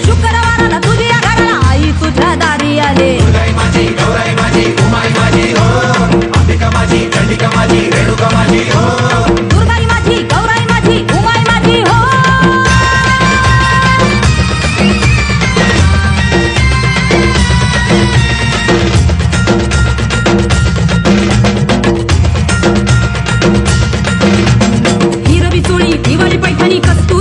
शुक्रवाराला तुझ्या घराला आई तुझ्या दारी आले. दुर्गाई माझी, गौराई माझी, उमाई माझी हो, अंबिका माझी, चंडिका माझी, रेणुका माझी हो. दुर्गाई माझी, गौराई माझी, उमाई माझी हो. हिरवी चोळी, दिवाळी पैठणी, कस्तुरी